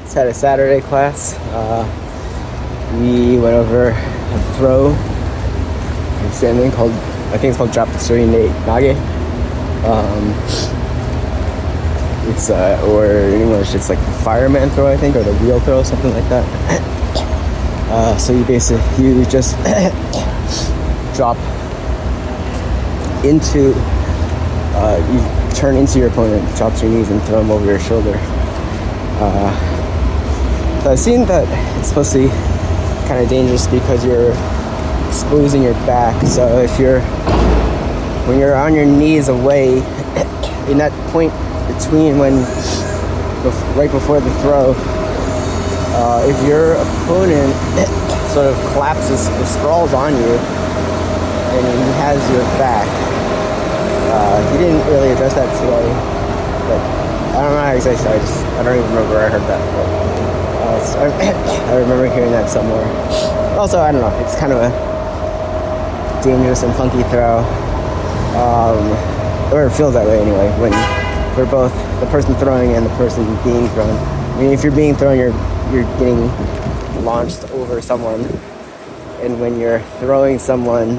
Just had a Saturday class. We went over a throw from standing called, I think it's called drop the three nage. It's or in English it's like the fireman throw, I think, or the wheel throw, something like that. So you just drop into, you turn into your opponent, drop to your knees and throw them over your shoulder. So I've seen that it's supposed to be kind of dangerous because you're exposing your back. So when you're on your knees away, in that point between right before the throw, if your opponent sort of collapses or sprawls on you and he has your back, he didn't really address that today, but I don't know how exactly. I don't even remember where I heard that, but I remember hearing that somewhere. Also, I don't know, it's kind of a dangerous and funky throw, or it feels that way anyway, when for both the person throwing and the person being thrown. I mean, if you're being thrown, you're getting launched over someone, and when you're throwing someone,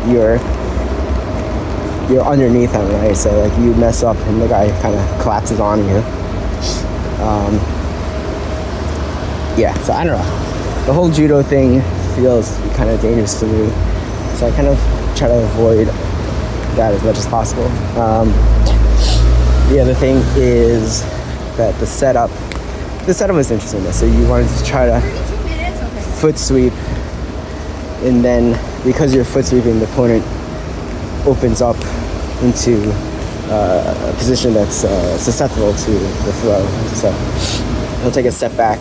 you're underneath them, right? So like you mess up and the guy kind of collapses on you. Yeah, so I don't know. The whole judo thing feels kind of dangerous to me, so I kind of try to avoid that as much as possible. The other thing is that the setup was interesting. So you wanted to try to foot sweep, and then because you're foot sweeping, the opponent opens up into a position that's susceptible to the throw. So he'll take a step back,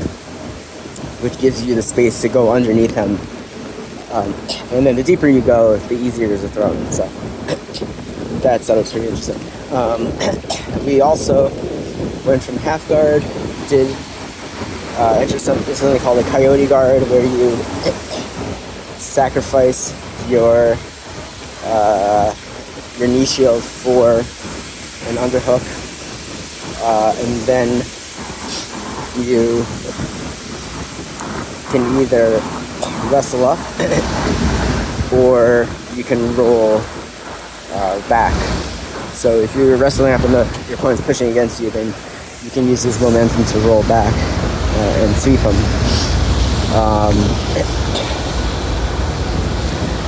which gives you the space to go underneath him. And then the deeper you go, the easier it is to throw. So that setup's pretty interesting. We also went from half guard, did enter something called a Coyote Guard, where you sacrifice your knee shield for an underhook, and then you can either wrestle up or you can roll back. So if you're wrestling up and your opponent's pushing against you, then you can use this momentum to roll back and sweep them.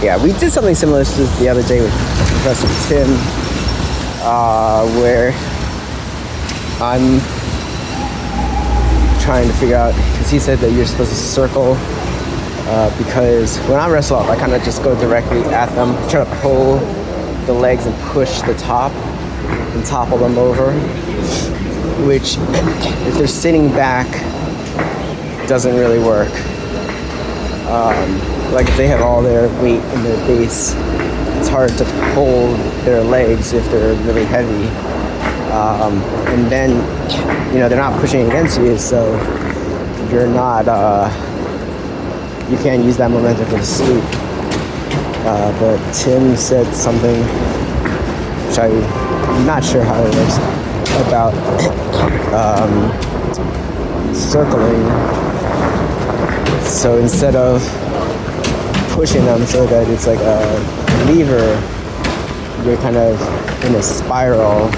Yeah, we did something similar to the other day with Professor Tim, where I'm trying to figure out, because he said that you're supposed to circle, because when I wrestle up, I kind of just go directly at them, try to pull the legs and push the top and topple them over, which if they're sitting back doesn't really work. Like if they have all their weight in their base, it's hard to pull their legs if they're really heavy, and then they're not pushing against you, so you're not you can't use that momentum for the sweep. But Tim said something which I'm not sure how it works, about circling. So instead of pushing them so that it's like a lever, you're kind of in a spiral,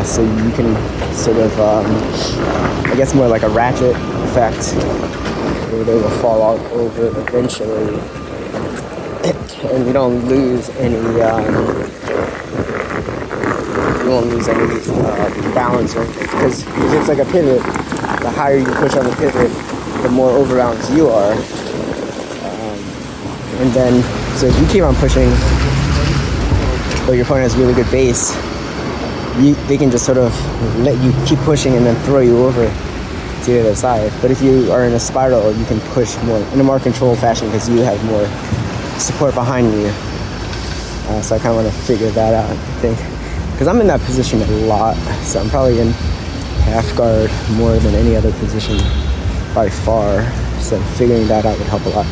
so you can sort of I guess more like a ratchet effect, where they will fall out over eventually, and you don't lose any balance or anything, because if it's like a pivot, the higher you push on the pivot, the more overbalanced you are. And then, so if you keep on pushing, but your opponent has really good base, they can just sort of let you keep pushing and then throw you over to the other side. But if you are in a spiral, you can push more in a more controlled fashion because you have more support behind you. So I kind of want to figure that out, I think, because I'm in that position a lot. So I'm probably in half guard more than any other position by far. So figuring that out would help a lot.